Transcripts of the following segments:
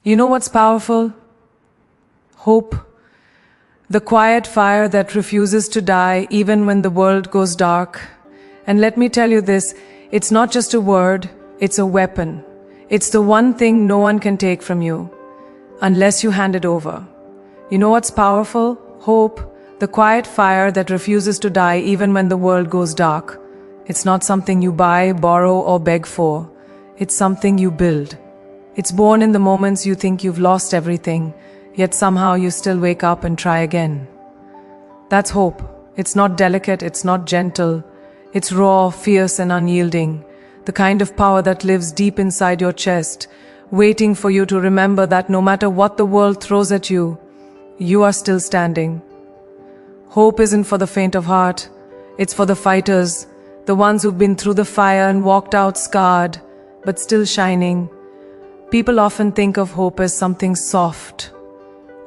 You know what's powerful? Hope. The quiet fire that refuses to die even when the world goes dark. And let me tell you this, it's not just a word, it's a weapon. It's the one thing no one can take from you, unless you hand it over. You know what's powerful? Hope. The quiet fire that refuses to die even when the world goes dark. It's not something you buy, borrow, or beg for. It's something you build. It's born in the moments you think you've lost everything, yet somehow you still wake up and try again. That's hope. It's not delicate, it's not gentle. It's raw, fierce, and unyielding. The kind of power that lives deep inside your chest, waiting for you to remember that no matter what the world throws at you, you are still standing. Hope isn't for the faint of heart. It's for the fighters, the ones who've been through the fire and walked out scarred, but still shining. People often think of hope as something soft,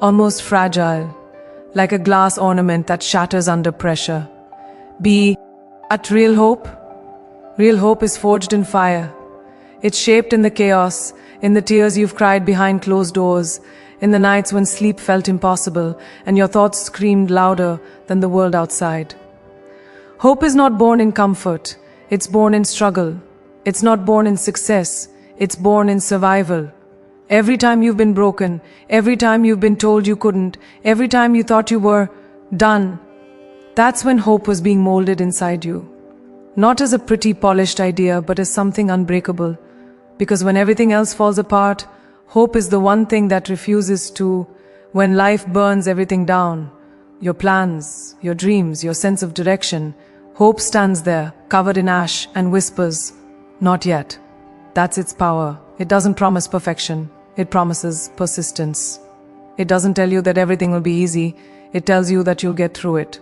almost fragile, like a glass ornament that shatters under pressure. But real hope? Real hope is forged in fire. It's shaped in the chaos, in the tears you've cried behind closed doors, in the nights when sleep felt impossible and your thoughts screamed louder than the world outside. Hope is not born in comfort, it's born in struggle. It's not born in success, it's born in survival. Every time you've been broken, every time you've been told you couldn't, every time you thought you were done, that's when hope was being molded inside you. Not as a pretty polished idea, but as something unbreakable. Because when everything else falls apart, hope is the one thing that refuses to. When life burns everything down, your plans, your dreams, your sense of direction, hope stands there, covered in ash, and whispers, "Not yet." That's its power. It doesn't promise perfection. It promises persistence. It doesn't tell you that everything will be easy. It tells you that you'll get through it.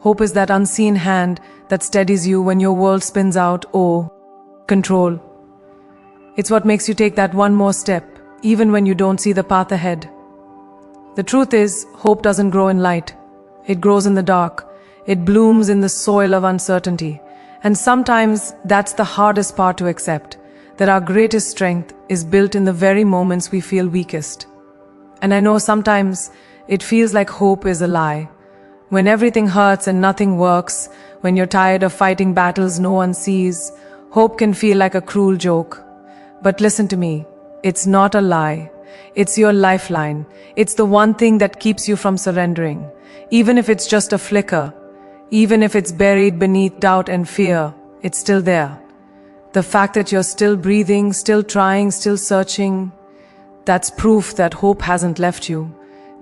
Hope is that unseen hand that steadies you when your world spins out. Control. It's what makes you take that one more step, even when you don't see the path ahead. The truth is, hope doesn't grow in light. It grows in the dark. It blooms in the soil of uncertainty. And sometimes that's the hardest part to accept, that our greatest strength is built in the very moments we feel weakest. And I know sometimes it feels like hope is a lie. When everything hurts and nothing works, when you're tired of fighting battles no one sees, hope can feel like a cruel joke. But listen to me, it's not a lie. It's your lifeline. It's the one thing that keeps you from surrendering. Even if it's just a flicker, even if it's buried beneath doubt and fear, it's still there. The fact that you're still breathing, still trying, still searching, that's proof that hope hasn't left you.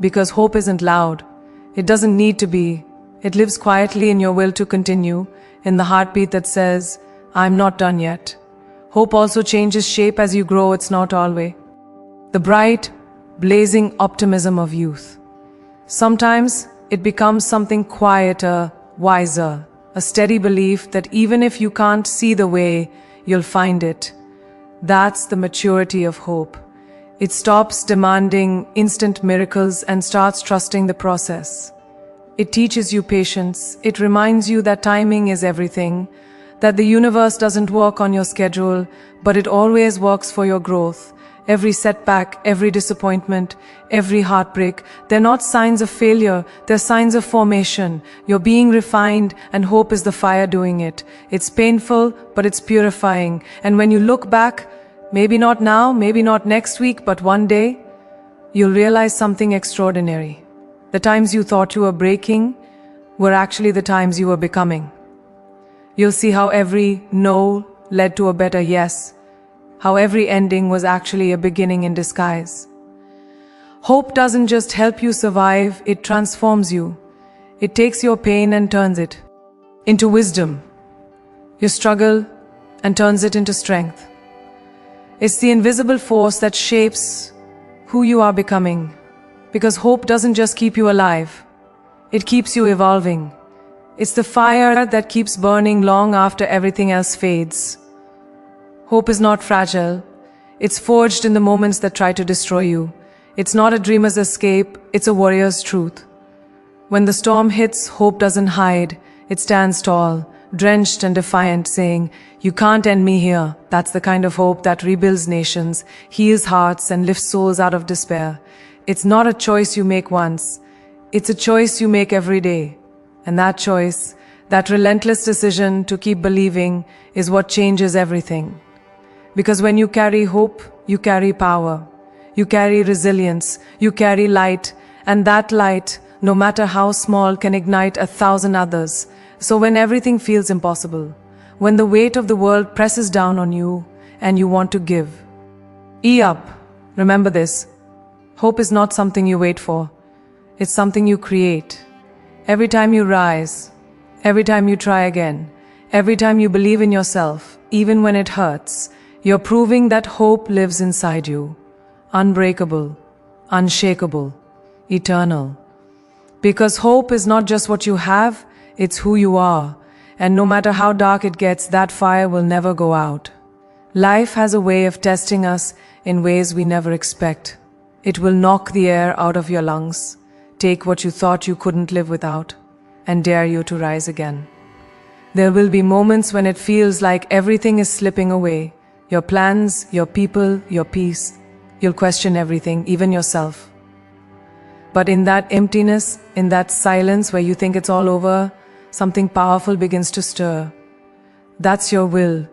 Because hope isn't loud. It doesn't need to be. It lives quietly in your will to continue, in the heartbeat that says, "I'm not done yet." Hope also changes shape as you grow, it's not always the bright, blazing optimism of youth. Sometimes it becomes something quieter, wiser, a steady belief that even if you can't see the way, you'll find it. That's the maturity of hope. It stops demanding instant miracles and starts trusting the process. It teaches you patience. It reminds you that timing is everything, that the universe doesn't work on your schedule, but it always works for your growth. Every setback, every disappointment, every heartbreak, they're not signs of failure, they're signs of formation. You're being refined, and hope is the fire doing it. It's painful, but it's purifying. And when you look back, maybe not now, maybe not next week, but one day, you'll realize something extraordinary. The times you thought you were breaking were actually the times you were becoming. You'll see how every no led to a better yes, how every ending was actually a beginning in disguise. Hope doesn't just help you survive, it transforms you. It takes your pain and turns it into wisdom, your struggle and turns it into strength. It's the invisible force that shapes who you are becoming. Because hope doesn't just keep you alive, it keeps you evolving. It's the fire that keeps burning long after everything else fades. Hope is not fragile. It's forged in the moments that try to destroy you. It's not a dreamer's escape, it's a warrior's truth. When the storm hits, hope doesn't hide, it stands tall, drenched and defiant, saying, "You can't end me here." That's the kind of hope that rebuilds nations, heals hearts, and lifts souls out of despair. It's not a choice you make once. It's a choice you make every day. And that choice, that relentless decision to keep believing, is what changes everything. Because when you carry hope, you carry power. You carry resilience. You carry light. And that light, no matter how small, can ignite 1,000 others. So when everything feels impossible, when the weight of the world presses down on you and you want to give, up. Remember this. Hope is not something you wait for. It's something you create. Every time you rise, every time you try again, every time you believe in yourself, even when it hurts, you're proving that hope lives inside you. Unbreakable, unshakable, eternal. Because hope is not just what you have, it's who you are. And no matter how dark it gets, that fire will never go out. Life has a way of testing us in ways we never expect. It will knock the air out of your lungs, take what you thought you couldn't live without, and dare you to rise again. There will be moments when it feels like everything is slipping away. Your plans, your people, your peace. You'll question everything, even yourself. But in that emptiness, in that silence where you think it's all over, something powerful begins to stir. That's your will.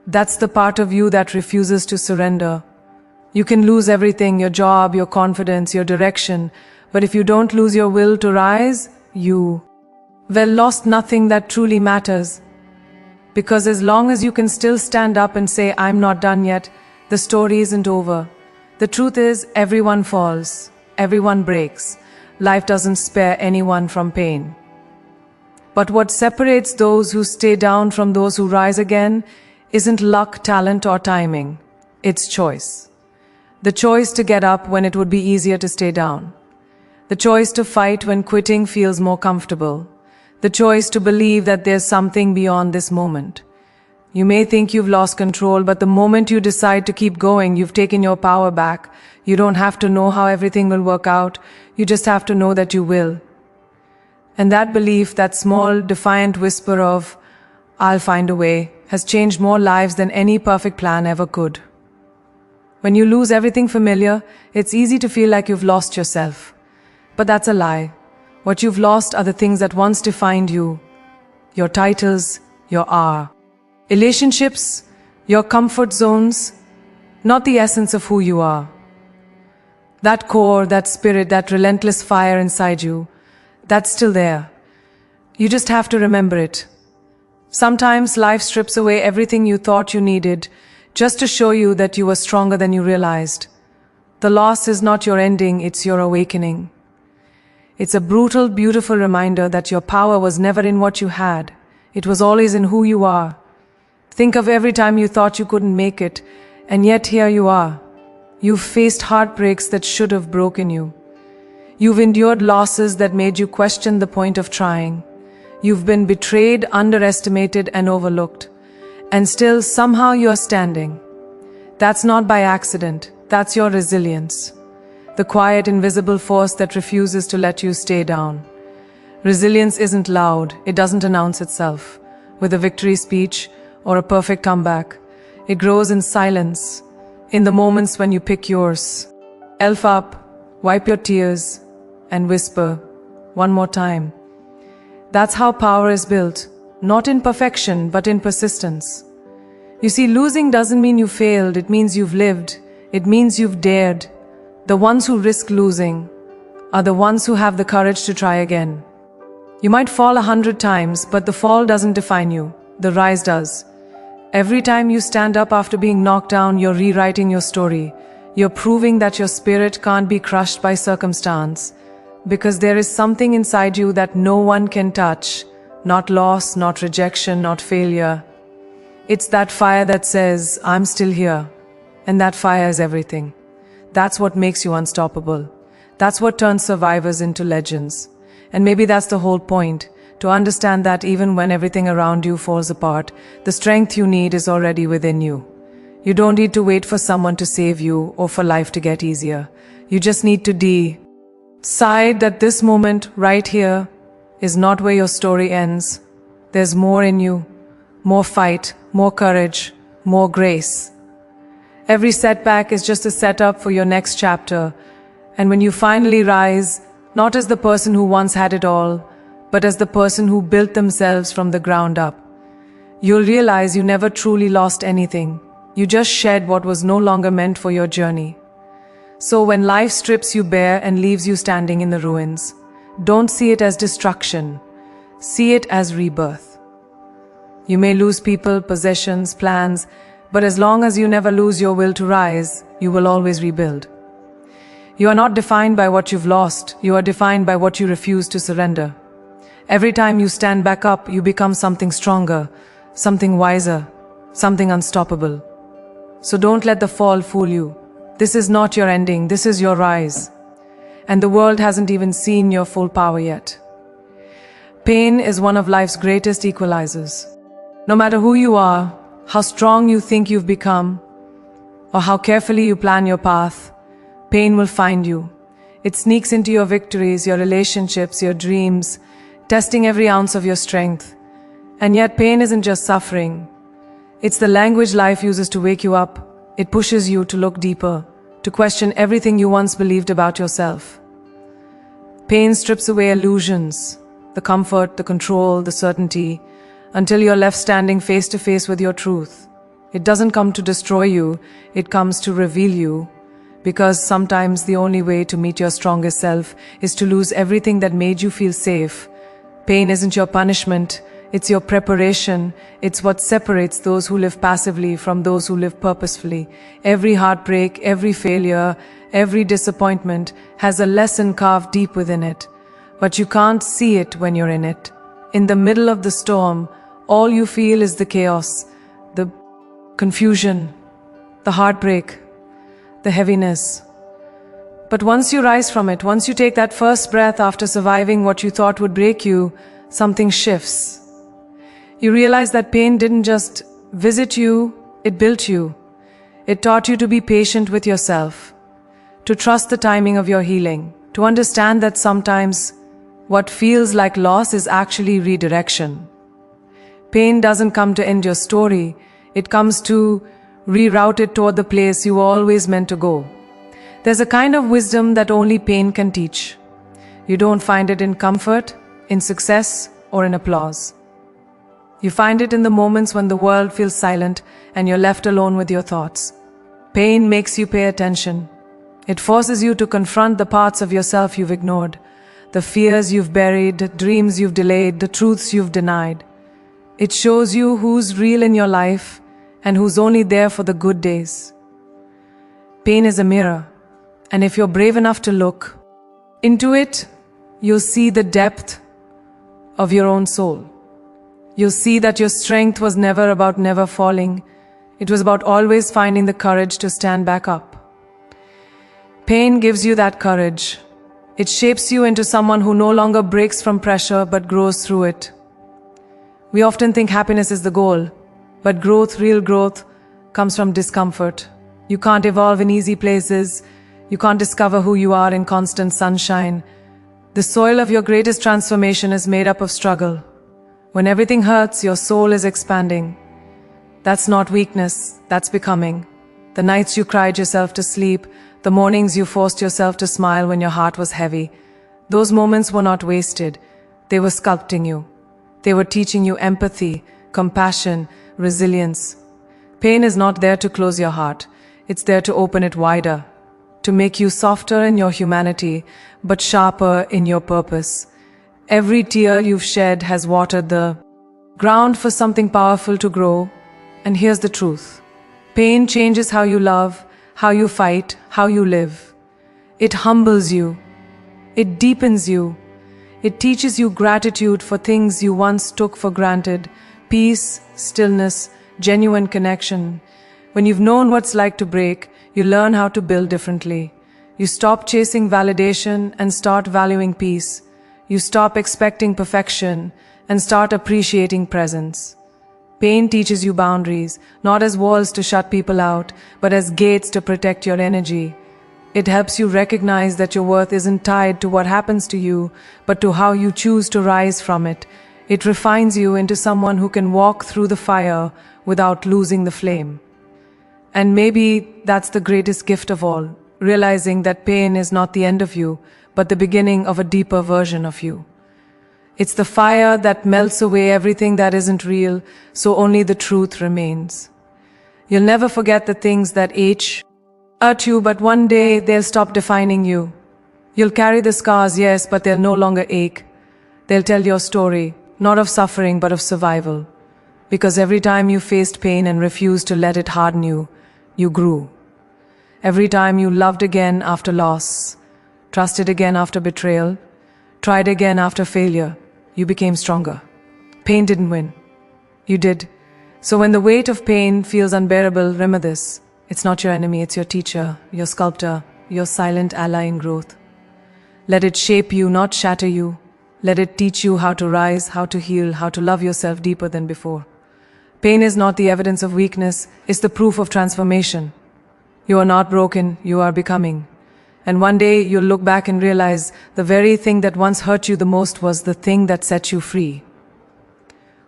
That's the part of you that refuses to surrender. You can lose everything, your job, your confidence, your direction, but if you don't lose your will to rise, lost nothing that truly matters. Because as long as you can still stand up and say, "I'm not done yet," the story isn't over. The truth is, everyone falls, everyone breaks. Life doesn't spare anyone from pain. But what separates those who stay down from those who rise again isn't luck, talent, or timing. It's choice. The choice to get up when it would be easier to stay down. The choice to fight when quitting feels more comfortable. The choice to believe that there's something beyond this moment. You may think you've lost control, but the moment you decide to keep going, you've taken your power back. You don't have to know how everything will work out. You just have to know that you will. And that belief, that small, defiant whisper of, "I'll find a way," has changed more lives than any perfect plan ever could. When you lose everything familiar, it's easy to feel like you've lost yourself. But that's a lie. What you've lost are the things that once defined you. Your titles, your relationships, your comfort zones, not the essence of who you are. That core, that spirit, that relentless fire inside you, that's still there. You just have to remember it. Sometimes life strips away everything you thought you needed, just to show you that you were stronger than you realized. The loss is not your ending, it's your awakening. It's a brutal, beautiful reminder that your power was never in what you had. It was always in who you are. Think of every time you thought you couldn't make it, and yet here you are. You've faced heartbreaks that should have broken you. You've endured losses that made you question the point of trying. You've been betrayed, underestimated, and overlooked. And still, somehow you're standing. That's not by accident. That's your resilience. The quiet, invisible force that refuses to let you stay down. Resilience isn't loud. It doesn't announce itself with a victory speech or a perfect comeback. It grows in silence, in the moments when you pick yours. Elf up, wipe your tears, and whisper, "One more time." That's how power is built, not in perfection, but in persistence. You see, losing doesn't mean you failed, it means you've lived. It means you've dared. The ones who risk losing are the ones who have the courage to try again. You might fall 100 times, but the fall doesn't define you. The rise does. Every time you stand up after being knocked down, you're rewriting your story. You're proving that your spirit can't be crushed by circumstance, because there is something inside you that no one can touch. Not loss, not rejection, not failure. It's that fire that says, "I'm still here." And that fire is everything. That's what makes you unstoppable. That's what turns survivors into legends. And maybe that's the whole point, to understand that even when everything around you falls apart, the strength you need is already within you. You don't need to wait for someone to save you or for life to get easier. You just need to decide that this moment right here is not where your story ends, There's more in you, more fight, more courage, more grace. Every setback is just a setup for your next chapter, and when you finally rise, not as the person who once had it all, but as the person who built themselves from the ground up, you'll realize you never truly lost anything. You just shed what was no longer meant for your journey. So when life strips you bare and leaves you standing in the ruins, don't see it as destruction. See it as rebirth. You may lose people, possessions, plans, but as long as you never lose your will to rise, you will always rebuild. You are not defined by what you've lost, you are defined by what you refuse to surrender. Every time you stand back up, you become something stronger, something wiser, something unstoppable. So don't let the fall fool you. This is not your ending, this is your rise. And the world hasn't even seen your full power yet. Pain is one of life's greatest equalizers. No matter who you are, how strong you think you've become, or how carefully you plan your path, pain will find you. It sneaks into your victories, your relationships, your dreams, testing every ounce of your strength. And yet pain isn't just suffering. It's the language life uses to wake you up. It pushes you to look deeper, to question everything you once believed about yourself. Pain strips away illusions, the comfort, the control, the certainty, until you're left standing face to face with your truth. It doesn't come to destroy you, it comes to reveal you. Because sometimes the only way to meet your strongest self is to lose everything that made you feel safe. Pain isn't your punishment, it's your preparation. It's what separates those who live passively from those who live purposefully. Every heartbreak, every failure, every disappointment has a lesson carved deep within it. But you can't see it when you're in it. In the middle of the storm, all you feel is the chaos, the confusion, the heartbreak, the heaviness. But once you rise from it, once you take that first breath after surviving what you thought would break you, something shifts. You realize that pain didn't just visit you, it built you. It taught you to be patient with yourself, to trust the timing of your healing, to understand that sometimes what feels like loss is actually redirection. Pain doesn't come to end your story, it comes to reroute it toward the place you were always meant to go. There's a kind of wisdom that only pain can teach. You don't find it in comfort, in success, or in applause. You find it in the moments when the world feels silent and you're left alone with your thoughts. Pain makes you pay attention. It forces you to confront the parts of yourself you've ignored, the fears you've buried, the dreams you've delayed, the truths you've denied. It shows you who's real in your life and who's only there for the good days. Pain is a mirror, and if you're brave enough to look into it, you'll see the depth of your own soul. You'll see that your strength was never about never falling. It was about always finding the courage to stand back up. Pain gives you that courage. It shapes you into someone who no longer breaks from pressure but grows through it. We often think happiness is the goal, but growth, real growth, comes from discomfort. You can't evolve in easy places. You can't discover who you are in constant sunshine. The soil of your greatest transformation is made up of struggle. When everything hurts, your soul is expanding. That's not weakness, that's becoming. The nights you cried yourself to sleep, the mornings you forced yourself to smile when your heart was heavy, those moments were not wasted. They were sculpting you. They were teaching you empathy, compassion, resilience. Pain is not there to close your heart. It's there to open it wider, to make you softer in your humanity, but sharper in your purpose. Every tear you've shed has watered the ground for something powerful to grow. And here's the truth. Pain changes how you love, how you fight, how you live. It humbles you. It deepens you. It teaches you gratitude for things you once took for granted. Peace, stillness, genuine connection. When you've known what's like to break, you learn how to build differently. You stop chasing validation and start valuing peace. You stop expecting perfection and start appreciating presence. Pain teaches you boundaries, not as walls to shut people out, but as gates to protect your energy. It helps you recognize that your worth isn't tied to what happens to you, but to how you choose to rise from it. It refines you into someone who can walk through the fire without losing the flame. And maybe that's the greatest gift of all, realizing that pain is not the end of you, but the beginning of a deeper version of you. It's the fire that melts away everything that isn't real, so only the truth remains. You'll never forget the things that hurt you, but one day they'll stop defining you. You'll carry the scars, yes, but they'll no longer ache. They'll tell your story, not of suffering, but of survival. Because every time you faced pain and refused to let it harden you, you grew. Every time you loved again after loss, trusted again after betrayal, tried again after failure, you became stronger. Pain didn't win. You did. So when the weight of pain feels unbearable, remember this. It's not your enemy, it's your teacher, your sculptor, your silent ally in growth. Let it shape you, not shatter you. Let it teach you how to rise, how to heal, how to love yourself deeper than before. Pain is not the evidence of weakness, it's the proof of transformation. You are not broken, you are becoming. And one day you'll look back and realize the very thing that once hurt you the most was the thing that set you free.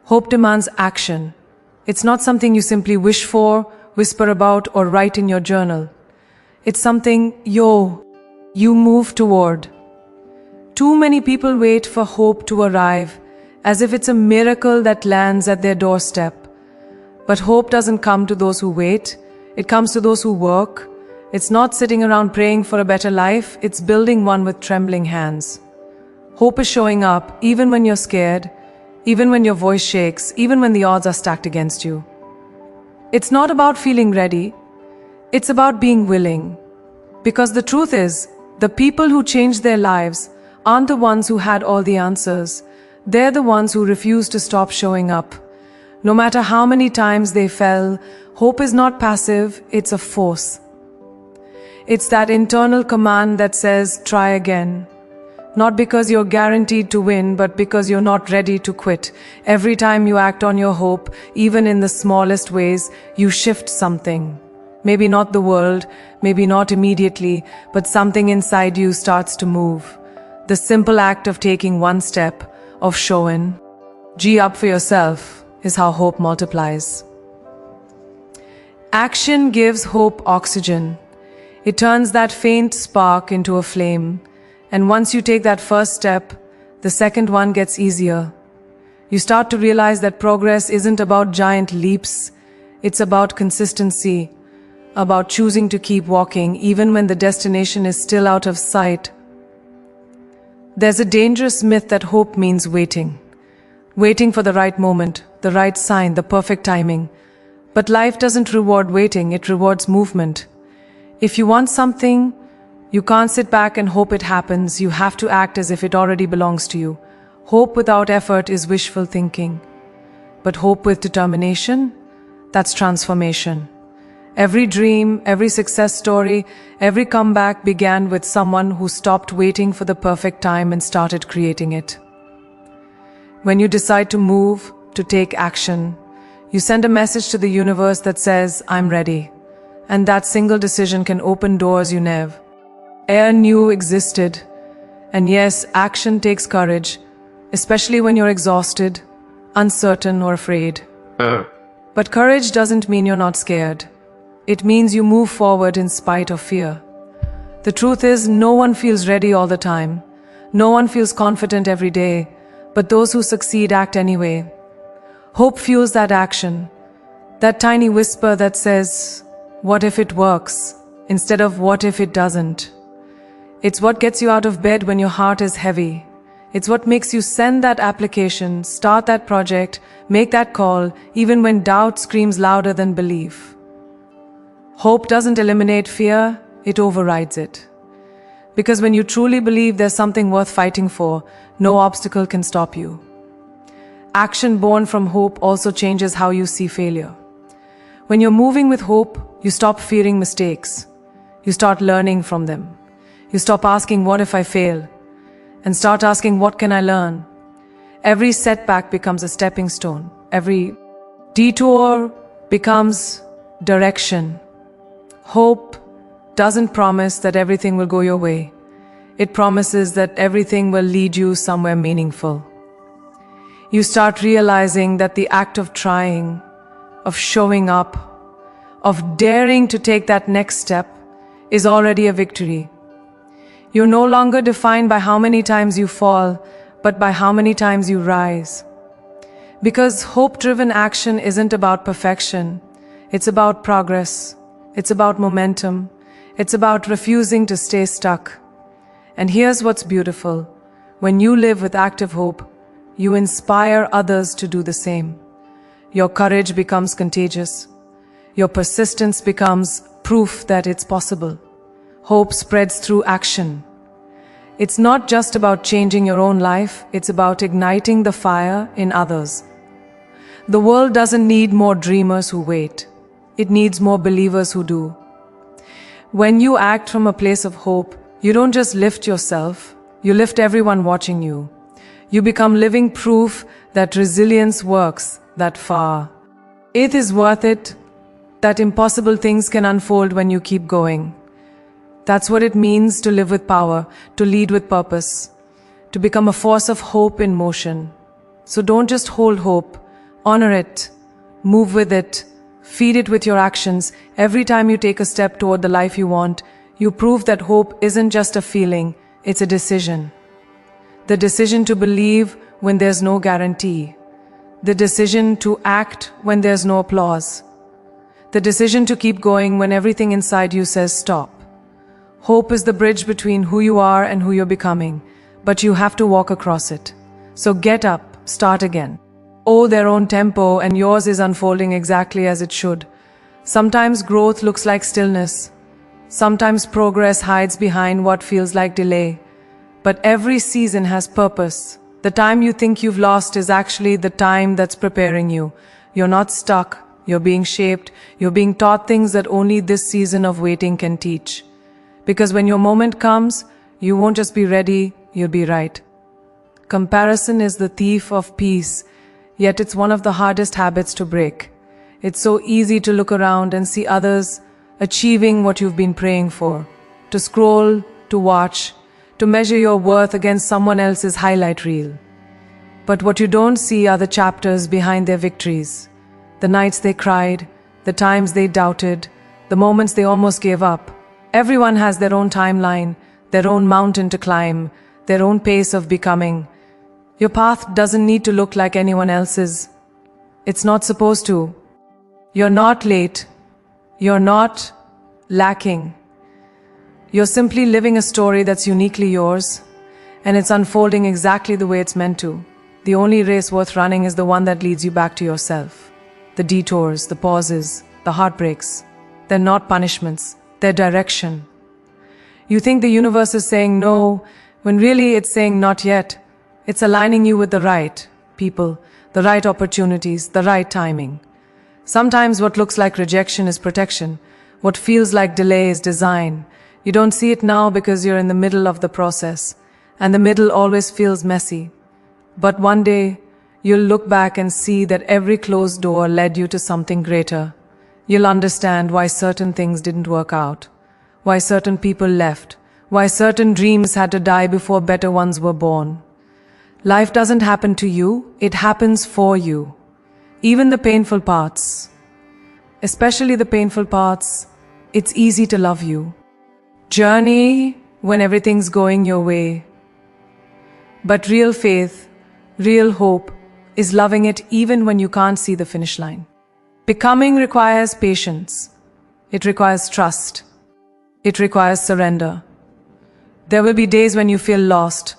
Hope demands action. It's not something you simply wish for, whisper about, or write in your journal. It's something you move toward. Too many people wait for hope to arrive, as if it's a miracle that lands at their doorstep. But hope doesn't come to those who wait, it comes to those who work. It's not sitting around praying for a better life, it's building one with trembling hands. Hope is showing up even when you're scared, even when your voice shakes, even when the odds are stacked against you. It's not about feeling ready, it's about being willing. Because the truth is, the people who changed their lives aren't the ones who had all the answers. They're the ones who refused to stop showing up. No matter how many times they fell, hope is not passive, it's a force. It's that internal command that says, try again. Not because you're guaranteed to win, but because you're not ready to quit. Every time you act on your hope, even in the smallest ways, you shift something. Maybe not the world, maybe not immediately, but something inside you starts to move. The simple act of taking one step, of showing up for yourself, is how hope multiplies. Action gives hope oxygen. It turns that faint spark into a flame. And once you take that first step, the second one gets easier. You start to realize that progress isn't about giant leaps. It's about consistency, about choosing to keep walking even when the destination is still out of sight. There's a dangerous myth that hope means waiting. Waiting for the right moment, the right sign, the perfect timing. But life doesn't reward waiting, it rewards movement. If you want something, you can't sit back and hope it happens. You have to act as if it already belongs to you. Hope without effort is wishful thinking. But hope with determination, that's transformation. Every dream, every success story, every comeback began with someone who stopped waiting for the perfect time and started creating it. When you decide to move, to take action, you send a message to the universe that says, I'm ready. And that single decision can open doors you never knew existed. And yes, action takes courage, especially when you're exhausted, uncertain, or afraid. But courage doesn't mean you're not scared. It means you move forward in spite of fear. The truth is, no one feels ready all the time. No one feels confident every day, but those who succeed act anyway. Hope fuels that action, that tiny whisper that says, what if it works, instead of what if it doesn't? It's what gets you out of bed when your heart is heavy. It's what makes you send that application, start that project, make that call, even when doubt screams louder than belief. Hope doesn't eliminate fear, it overrides it. Because when you truly believe there's something worth fighting for, no obstacle can stop you. Action born from hope also changes how you see failure. When you're moving with hope, you stop fearing mistakes. You start learning from them. You stop asking, what if I fail? And start asking, what can I learn? Every setback becomes a stepping stone. Every detour becomes direction. Hope doesn't promise that everything will go your way. It promises that everything will lead you somewhere meaningful. you start realizing that the act of trying, of showing up, of daring to take that next step is already a victory. You're no longer defined by how many times you fall, but by how many times you rise. Because hope-driven action isn't about perfection. It's about progress. It's about momentum. It's about refusing to stay stuck. And here's what's beautiful. When you live with active hope, you inspire others to do the same. Your courage becomes contagious. Your persistence becomes proof that it's possible. Hope spreads through action. It's not just about changing your own life, it's about igniting the fire in others. The world doesn't need more dreamers who wait. It needs more believers who do. When you act from a place of hope, you don't just lift yourself, you lift everyone watching you. You become living proof that resilience works that far. It is worth it, that impossible things can unfold when you keep going. That's what it means to live with power, to lead with purpose, to become a force of hope in motion. So don't just hold hope, honor it, move with it, feed it with your actions. Every time you take a step toward the life you want, you prove that hope isn't just a feeling, it's a decision. The decision to believe when there's no guarantee. The decision to act when there's no applause. The decision to keep going when everything inside you says stop. Hope is the bridge between who you are and who you're becoming, but you have to walk across it. So get up, start again. Oh, their own tempo, and yours is unfolding exactly as it should. Sometimes growth looks like stillness. Sometimes progress hides behind what feels like delay. But every season has purpose. The time you think you've lost is actually the time that's preparing you. You're not stuck. You're being shaped. You're being taught things that only this season of waiting can teach. Because when your moment comes, you won't just be ready, you'll be right. Comparison is the thief of peace, yet it's one of the hardest habits to break. It's so easy to look around and see others achieving what you've been praying for, to scroll, to watch, to measure your worth against someone else's highlight reel. But what you don't see are the chapters behind their victories, the nights they cried, the times they doubted, the moments they almost gave up. Everyone has their own timeline, their own mountain to climb, their own pace of becoming. Your path doesn't need to look like anyone else's. It's not supposed to. You're not late. You're not lacking. You're simply living a story that's uniquely yours, and it's unfolding exactly the way it's meant to. The only race worth running is the one that leads you back to yourself. The detours, the pauses, the heartbreaks, they're not punishments. Their direction. You think the universe is saying no, when really it's saying not yet. It's aligning you with the right people, the right opportunities, the right timing. Sometimes what looks like rejection is protection. What feels like delay is design. You don't see it now because you're in the middle of the process, and the middle always feels messy. But one day, you'll look back and see that every closed door led you to something greater. You'll understand why certain things didn't work out, why certain people left, why certain dreams had to die before better ones were born. Life doesn't happen to you, it happens for you. Even the painful parts, especially the painful parts, it's easy to love you. Journey when everything's going your way. But real faith, real hope, is loving it even when you can't see the finish line. Becoming requires patience. It requires trust. It requires surrender. There will be days when you feel lost,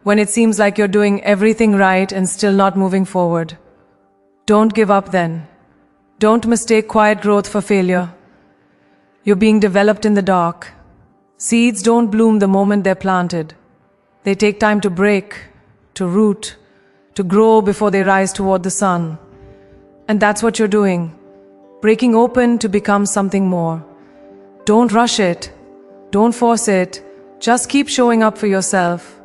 when it seems like you're doing everything right and still not moving forward. Don't give up then. Don't mistake quiet growth for failure. You're being developed in the dark. Seeds don't bloom the moment they're planted. They take time to break, to root, to grow before they rise toward the sun. And that's what you're doing, breaking open to become something more. Don't rush it. Don't force it. Just keep showing up for yourself.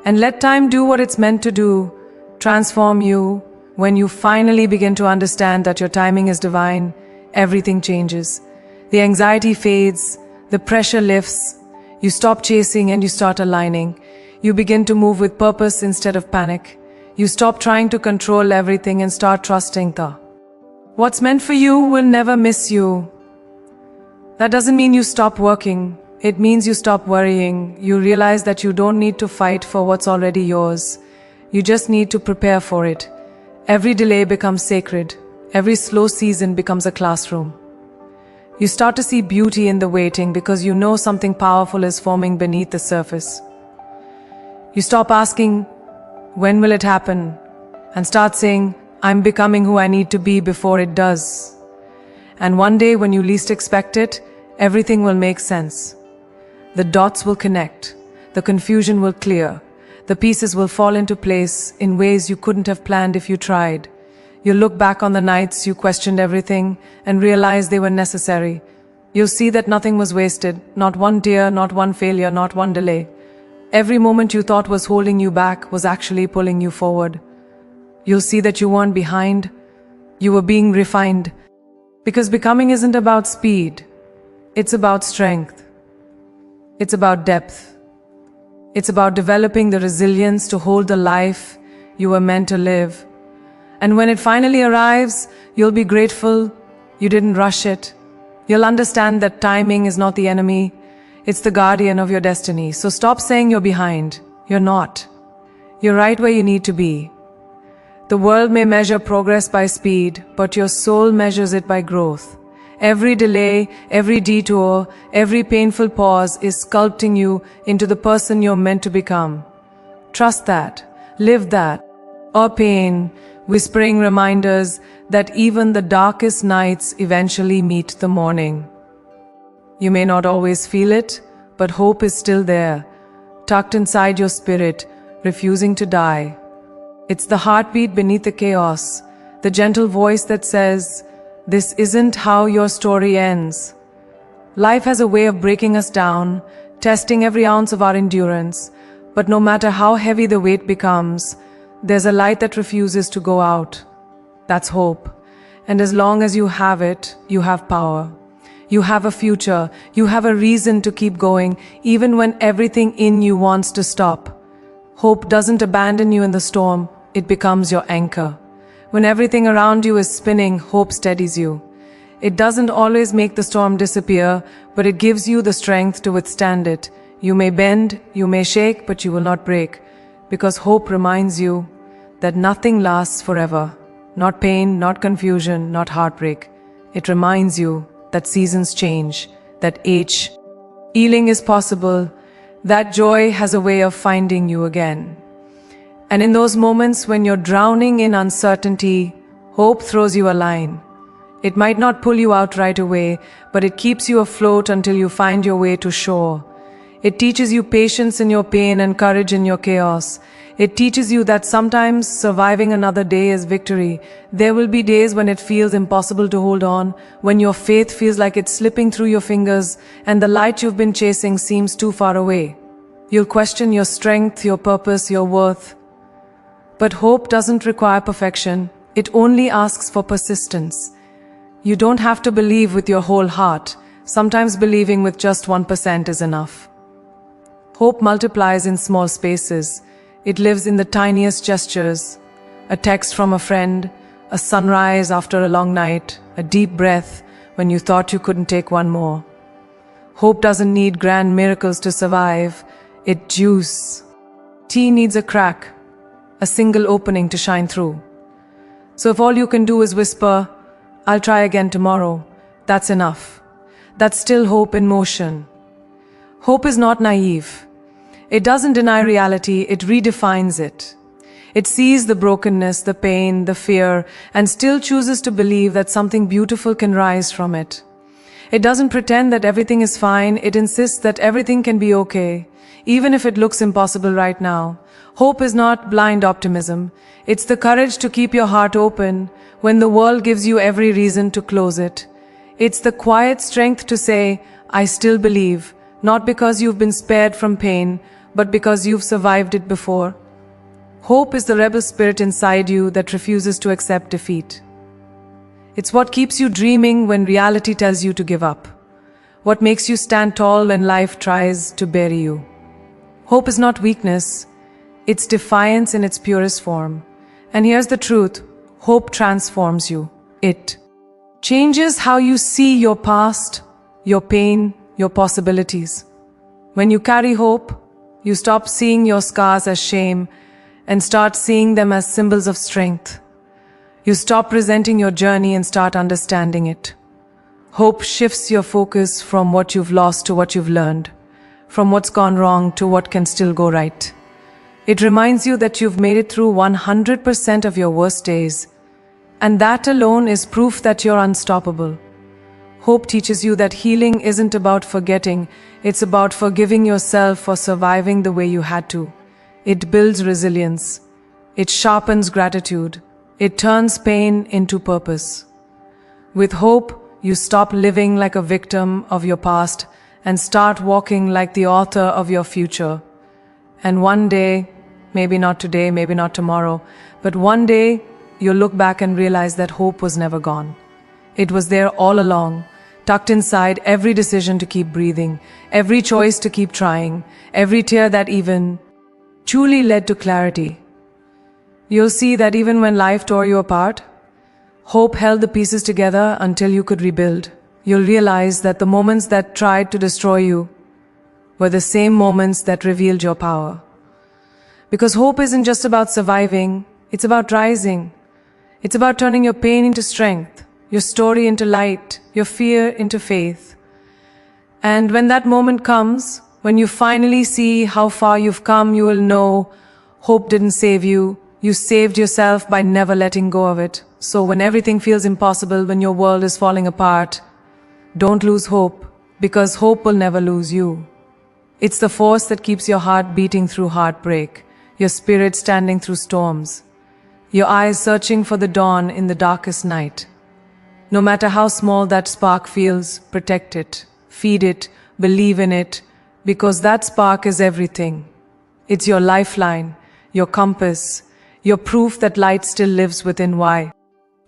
And let time do what it's meant to do, transform you. When you finally begin to understand that your timing is divine, everything changes. The anxiety fades, the pressure lifts, you stop chasing and you start aligning. You begin to move with purpose instead of panic. You stop trying to control everything and start trusting the what's meant for you will never miss you. That doesn't mean you stop working. It means you stop worrying. You realize that you don't need to fight for what's already yours. You just need to prepare for it. Every delay becomes sacred. Every slow season becomes a classroom. You start to see beauty in the waiting because you know something powerful is forming beneath the surface. You stop asking, when will it happen? And start saying, I'm becoming who I need to be before it does. And one day when you least expect it, everything will make sense. The dots will connect. The confusion will clear. The pieces will fall into place in ways you couldn't have planned if you tried. You'll look back on the nights you questioned everything and realize they were necessary. You'll see that nothing was wasted, not one tear, not one failure, not one delay. Every moment you thought was holding you back was actually pulling you forward. You'll see that you weren't behind, you were being refined. Because becoming isn't about speed, it's about strength. It's about depth. It's about developing the resilience to hold the life you were meant to live. And when it finally arrives, you'll be grateful you didn't rush it. You'll understand that timing is not the enemy, it's the guardian of your destiny. So stop saying you're behind. You're not. You're right where you need to be. The world may measure progress by speed, but your soul measures it by growth. Every delay, every detour, every painful pause is sculpting you into the person you're meant to become. Trust that. Live that. Or pain, whispering reminders that even the darkest nights eventually meet the morning. You may not always feel it, but hope is still there, tucked inside your spirit, refusing to die. It's the heartbeat beneath the chaos, the gentle voice that says, this isn't how your story ends. Life has a way of breaking us down, testing every ounce of our endurance, but no matter how heavy the weight becomes, there's a light that refuses to go out. That's hope. And as long as you have it, you have power. You have a future. You have a reason to keep going, even when everything in you wants to stop. Hope doesn't abandon you in the storm. It becomes your anchor. When everything around you is spinning, hope steadies you. It doesn't always make the storm disappear, but it gives you the strength to withstand it. You may bend, you may shake, but you will not break. Because hope reminds you that nothing lasts forever. Not pain, not confusion, not heartbreak. It reminds you that seasons change, that healing is possible, that joy has a way of finding you again. And in those moments when you're drowning in uncertainty, hope throws you a line. It might not pull you out right away, but it keeps you afloat until you find your way to shore. It teaches you patience in your pain and courage in your chaos. It teaches you that sometimes surviving another day is victory. There will be days when it feels impossible to hold on, when your faith feels like it's slipping through your fingers and the light you've been chasing seems too far away. You'll question your strength, your purpose, your worth. But hope doesn't require perfection. It only asks for persistence. You don't have to believe with your whole heart. Sometimes believing with just 1% is enough. Hope multiplies in small spaces. It lives in the tiniest gestures. A text from a friend, a sunrise after a long night, a deep breath when you thought you couldn't take one more. Hope doesn't need grand miracles to survive. It juice. Tea needs a crack, a single opening to shine through. So if all you can do is whisper, I'll try again tomorrow, that's enough. That's still hope in motion. Hope is not naive. It doesn't deny reality, it redefines it. It sees the brokenness, the pain, the fear, and still chooses to believe that something beautiful can rise from it. It doesn't pretend that everything is fine, it insists that everything can be okay, even if it looks impossible right now. Hope is not blind optimism. It's the courage to keep your heart open when the world gives you every reason to close it. It's the quiet strength to say, I still believe, not because you've been spared from pain, but because you've survived it before. Hope is the rebel spirit inside you that refuses to accept defeat. It's what keeps you dreaming when reality tells you to give up. What makes you stand tall when life tries to bury you. Hope is not weakness. It's defiance in its purest form. And here's the truth, hope transforms you. It changes how you see your past, your pain, your possibilities. When you carry hope, you stop seeing your scars as shame and start seeing them as symbols of strength. You stop resenting your journey and start understanding it. Hope shifts your focus from what you've lost to what you've learned, from what's gone wrong to what can still go right. It reminds you that you've made it through 100% of your worst days, and that alone is proof that you're unstoppable. Hope teaches you that healing isn't about forgetting, it's about forgiving yourself for surviving the way you had to. It builds resilience. It sharpens gratitude. It turns pain into purpose. With hope, you stop living like a victim of your past and start walking like the author of your future. And one day, maybe not today, maybe not tomorrow, but one day, you'll look back and realize that hope was never gone. It was there all along, tucked inside every decision to keep breathing, every choice to keep trying, every tear that even truly led to clarity. You'll see that even when life tore you apart, hope held the pieces together until you could rebuild. You'll realize that the moments that tried to destroy you were the same moments that revealed your power. Because hope isn't just about surviving, it's about rising. It's about turning your pain into strength, your story into light, your fear into faith. And when that moment comes, when you finally see how far you've come, you will know hope didn't save you. You saved yourself by never letting go of it. So when everything feels impossible, when your world is falling apart, don't lose hope, because hope will never lose you. It's the force that keeps your heart beating through heartbreak, your spirit standing through storms, your eyes searching for the dawn in the darkest night. No matter how small that spark feels, protect it, feed it, believe in it, because that spark is everything. It's your lifeline, your compass, your proof that light still lives within why.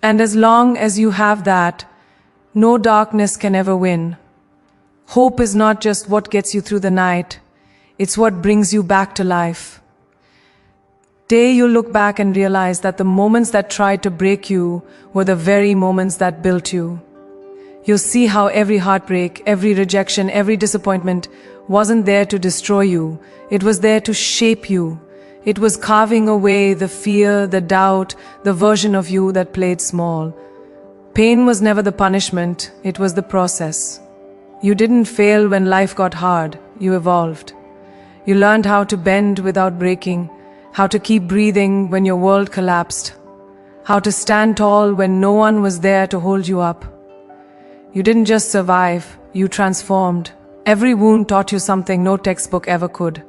And as long as you have that, no darkness can ever win. Hope is not just what gets you through the night, it's what brings you back to life. Today you'll look back and realize that the moments that tried to break you were the very moments that built you. You'll see how every heartbreak, every rejection, every disappointment wasn't there to destroy you. It was there to shape you. It was carving away the fear, the doubt, the version of you that played small. Pain was never the punishment, it was the process. You didn't fail when life got hard, you evolved. You learned how to bend without breaking, how to keep breathing when your world collapsed, how to stand tall when no one was there to hold you up. You didn't just survive, you transformed. Every wound taught you something no textbook ever could.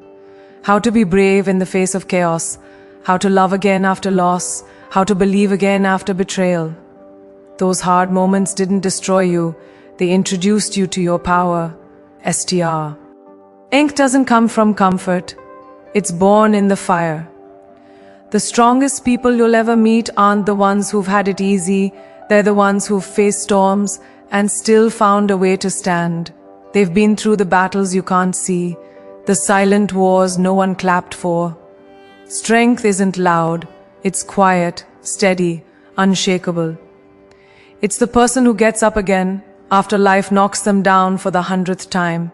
How to be brave in the face of chaos, how to love again after loss, how to believe again after betrayal. Those hard moments didn't destroy you, they introduced you to your power, STR. Ink doesn't come from comfort, it's born in the fire. The strongest people you'll ever meet aren't the ones who've had it easy, they're the ones who've faced storms and still found a way to stand. They've been through the battles you can't see, the silent wars no one clapped for. Strength isn't loud, it's quiet, steady, unshakable. It's the person who gets up again after life knocks them down for the 100th time.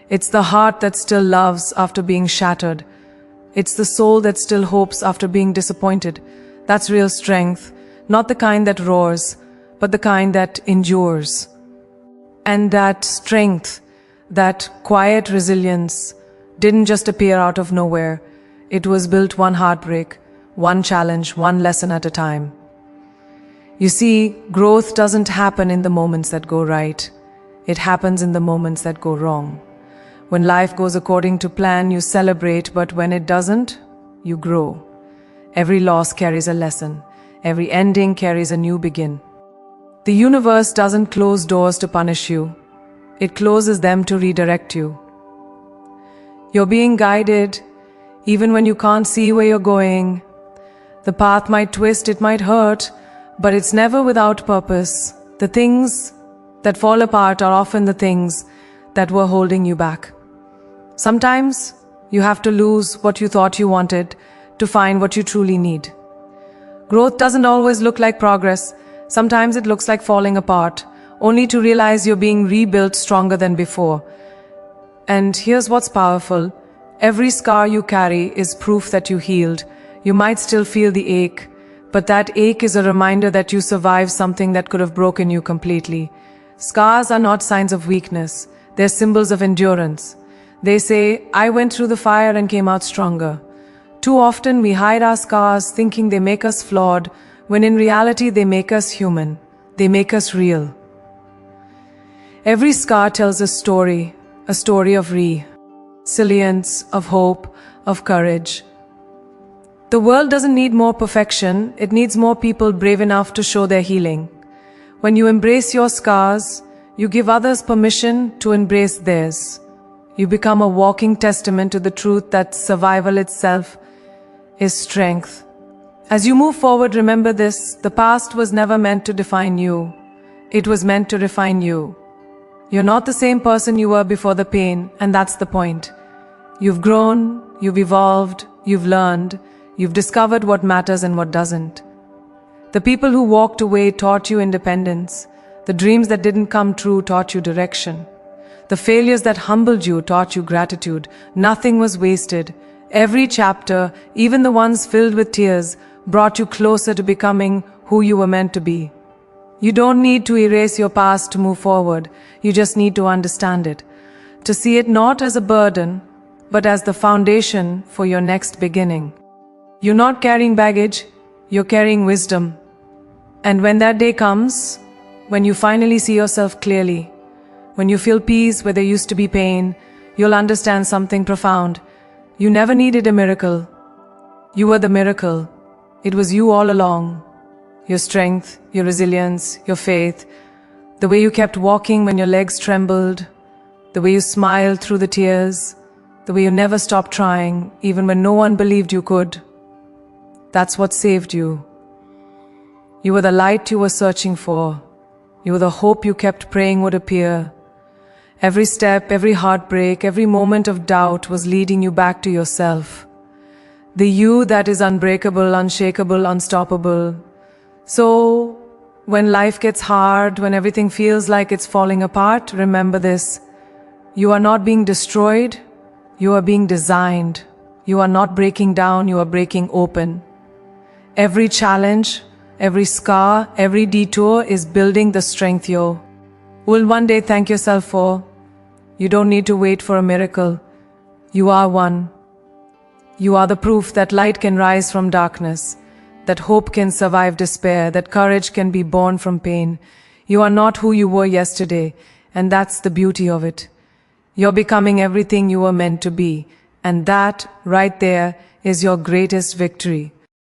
It's the heart that still loves after being shattered. It's the soul that still hopes after being disappointed. That's real strength, not the kind that roars, but the kind that endures. And that strength, that quiet resilience, didn't just appear out of nowhere. It was built one heartbreak, one challenge, one lesson at a time. You see, growth doesn't happen in the moments that go right. It happens in the moments that go wrong. When life goes according to plan, you celebrate, but when it doesn't, you grow. Every loss carries a lesson. Every ending carries a new begin. The universe doesn't close doors to punish you. It closes them to redirect you. You're being guided, even when you can't see where you're going. The path might twist, it might hurt, but it's never without purpose. The things that fall apart are often the things that were holding you back. Sometimes you have to lose what you thought you wanted to find what you truly need. Growth doesn't always look like progress. Sometimes it looks like falling apart, only to realize you're being rebuilt stronger than before. And here's what's powerful. Every scar you carry is proof that you healed. You might still feel the ache, but that ache is a reminder that you survived something that could have broken you completely. Scars are not signs of weakness. They're symbols of endurance. They say, I went through the fire and came out stronger. Too often we hide our scars thinking they make us flawed, when in reality they make us human. They make us real. Every scar tells a story of resilience, of hope, of courage. The world doesn't need more perfection, it needs more people brave enough to show their healing. When you embrace your scars, you give others permission to embrace theirs. You become a walking testament to the truth that survival itself is strength. As you move forward, remember this: the past was never meant to define you. It was meant to refine you. You're not the same person you were before the pain, and that's the point. You've grown, you've evolved, you've learned, you've discovered what matters and what doesn't. The people who walked away taught you independence. The dreams that didn't come true taught you direction. The failures that humbled you taught you gratitude. Nothing was wasted. Every chapter, even the ones filled with tears, brought you closer to becoming who you were meant to be. You don't need to erase your past to move forward. You just need to understand it. To see it not as a burden, but as the foundation for your next beginning. You're not carrying baggage, you're carrying wisdom. And when that day comes, when you finally see yourself clearly, when you feel peace where there used to be pain, you'll understand something profound. You never needed a miracle. You were the miracle. It was you all along. Your strength, your resilience, your faith, the way you kept walking when your legs trembled, the way you smiled through the tears, the way you never stopped trying, even when no one believed you could. That's what saved you. You were the light you were searching for. You were the hope you kept praying would appear. Every step, every heartbreak, every moment of doubt was leading you back to yourself. The you that is unbreakable, unshakable, unstoppable. So, when life gets hard, when everything feels like it's falling apart, remember this: you are not being destroyed, you are being designed. You are not breaking down, you are breaking open. Every challenge, every scar, every detour is building the strength you will one day thank yourself for. You don't need to wait for a miracle. You are one. You are the proof that light can rise from darkness, that hope can survive despair, that courage can be born from pain. You are not who you were yesterday, and that's the beauty of it. You're becoming everything you were meant to be, and that, right there, is your greatest victory.